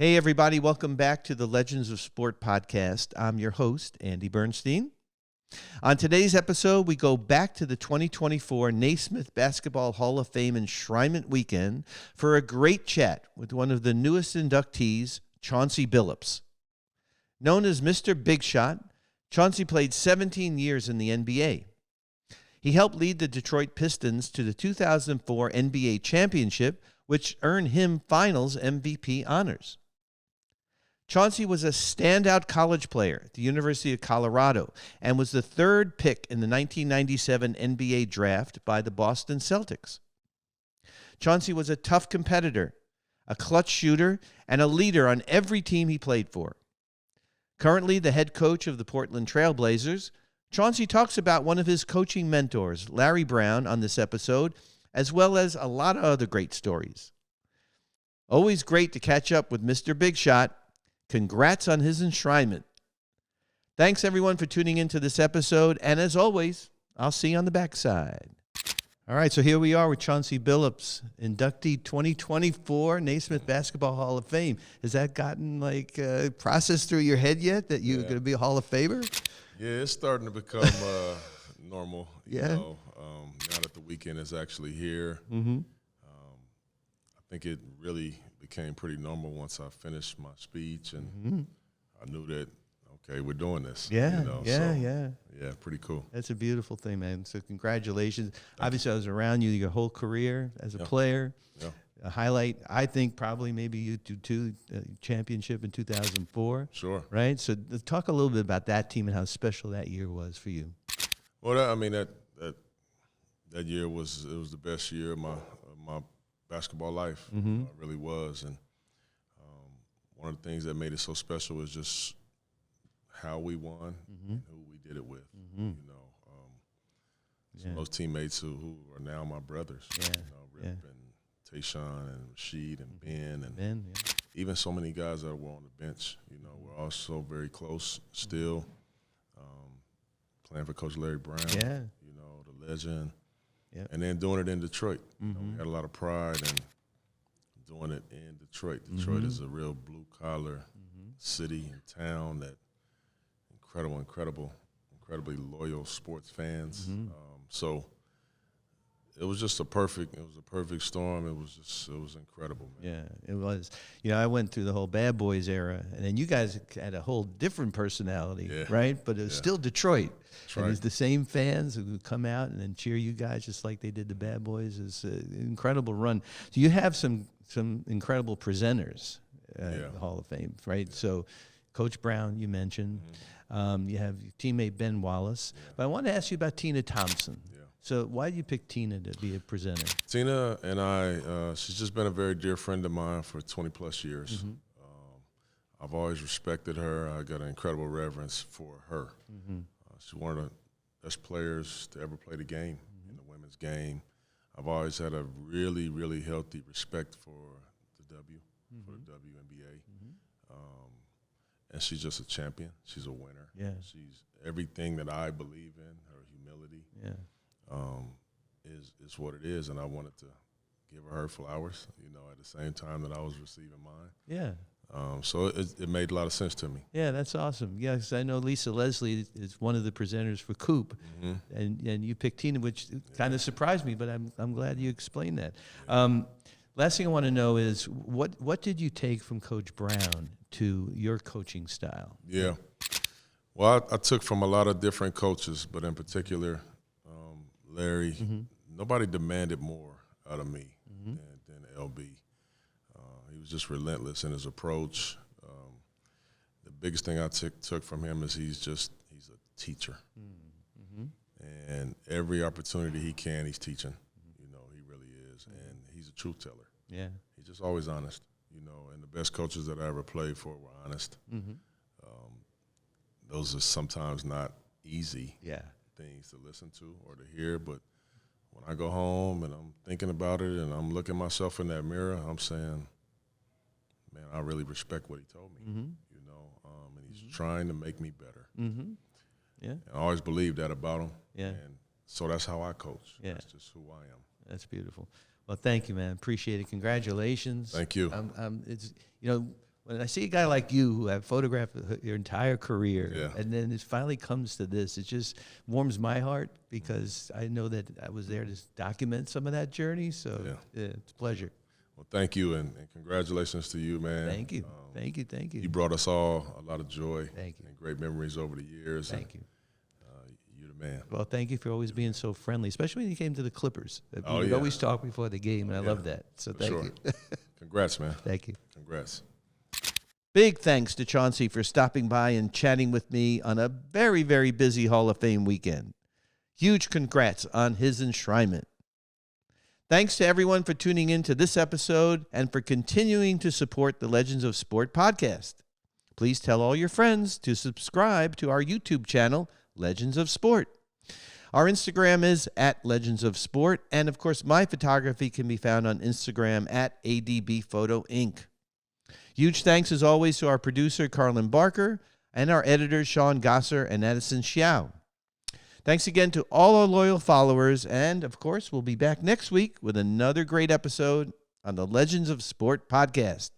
Hey, everybody. Welcome back to the Legends of Sport podcast. I'm your host, Andy Bernstein. On today's episode, we go back to the 2024 Naismith Basketball Hall of Fame Enshrinement weekend for a great chat with one of the newest inductees, Chauncey Billups. Known as Mr. Big Shot, Chauncey played 17 years in the NBA. He helped lead the Detroit Pistons to the 2004 NBA championship, which earned him Finals MVP honors. Chauncey was a standout college player at the University of Colorado and was the third pick in the 1997 NBA draft by the Boston Celtics. Chauncey was a tough competitor, a clutch shooter, and a leader on every team he played for. Currently the head coach of the Portland Trail Blazers, Chauncey talks about one of his coaching mentors, Larry Brown, on this episode, as well as a lot of other great stories. Always great to catch up with Mr. Big Shot. Congrats on his enshrinement. Thanks, everyone, for tuning into this episode. And as always, I'll see you on the backside. All right, so here we are with Chauncey Billups, inductee 2024 Naismith Basketball Hall of Fame. Has that gotten, processed through your head yet that you're going to be a Hall of Famer? Yeah, it's starting to become normal. You know, now that the weekend is actually here. I think it really became pretty normal once I finished my speech, and I knew that, okay, we're doing this. Yeah, you know, yeah, pretty cool. That's a beautiful thing, man. So congratulations. Obviously, I was around you your whole career as a player. Yeah. A highlight, I think, probably maybe you do championship in 2004. Sure. Right? So talk a little bit about that team and how special that year was for you. Well, that year was the best year of my basketball life. It really was. And one of the things that made it so special was just how we won and who we did it with. You know, some of those teammates who are now my brothers. You know, Rip and Tayshaun and Rashid and Ben and even so many guys that were on the bench. You know, we're all so very close still. Playing for Coach Larry Brown. You know, the legend. And then doing it in Detroit. You know, we had a lot of pride in doing it in Detroit. Detroit is a real blue-collar city and town that incredibly loyal sports fans. So it was just a perfect storm. It was incredible, man. Yeah, it was. You know, I went through the whole Bad Boys era, and then you guys had a whole different personality, right? But it was still Detroit. And it's the same fans who come out and then cheer you guys just like they did the Bad Boys. It's an incredible run. So you have some incredible presenters at the Hall of Fame, right? So Coach Brown, you mentioned. You have your teammate Ben Wallace. But I want to ask you about Tina Thompson. So why did you pick Tina to be a presenter? Tina and I, she's just been a very dear friend of mine for 20-plus years. I've always respected her. I got an incredible reverence for her. She's one of the best players to ever play the game, in the women's game. I've always had a really, really healthy respect for the WNBA. And she's just a champion. She's a winner. She's everything that I believe in, her humility. Is what it is, and I wanted to give her flowers, you know, at the same time that I was receiving mine. So it made a lot of sense to me. Yeah, that's awesome. Yeah, because I know Lisa Leslie is one of the presenters for Coop, and you picked Tina, which kind of surprised me, but I'm glad you explained that. Last thing I want to know is what did you take from Coach Brown to your coaching style? Yeah, well, I took from a lot of different coaches, but in particular, Larry. Nobody demanded more out of me than LB. He was just relentless in his approach. The biggest thing I took from him is he's a teacher. And every opportunity he can, he's teaching. You know, he really is. And he's a truth teller. He's just always honest. You know, and the best coaches that I ever played for were honest. Those are sometimes not easy things to listen to or to hear, but when I go home and I'm thinking about it and I'm looking myself in that mirror, I'm saying, man, I really respect what he told me, you know, and he's trying to make me better. And I always believed that about him. And so that's how I coach. That's just who I am. That's beautiful. Well, thank you, man. Appreciate it. Congratulations. Thank you. It's, you know, When I see a guy like you who have photographed your entire career, and then it finally comes to this, it just warms my heart because I know that I was there to document some of that journey. So it's a pleasure. Well, thank you, and congratulations to you, man. Thank you. Thank you. You brought us all a lot of joy. Thank you. And great memories over the years. Thank you. You're the man. Well, thank you for always being so friendly, especially when you came to the Clippers. Oh, We'd always talk before the game, and I love that. So thank you. Congrats, man. Thank you. Congrats. Big thanks to Chauncey for stopping by and chatting with me on a very, very busy Hall of Fame weekend. Huge congrats on his enshrinement. Thanks to everyone for tuning in to this episode and for continuing to support the Legends of Sport podcast. Please tell all your friends to subscribe to our YouTube channel, Legends of Sport. Our Instagram is @Legends of Sport, and of course, my photography can be found on Instagram @ADBPhotoInc. Huge thanks, as always, to our producer, Carlin Barker, and our editors, Sean Gosser and Addison Xiao. Thanks again to all our loyal followers, and, of course, we'll be back next week with another great episode on the Legends of Sport podcast.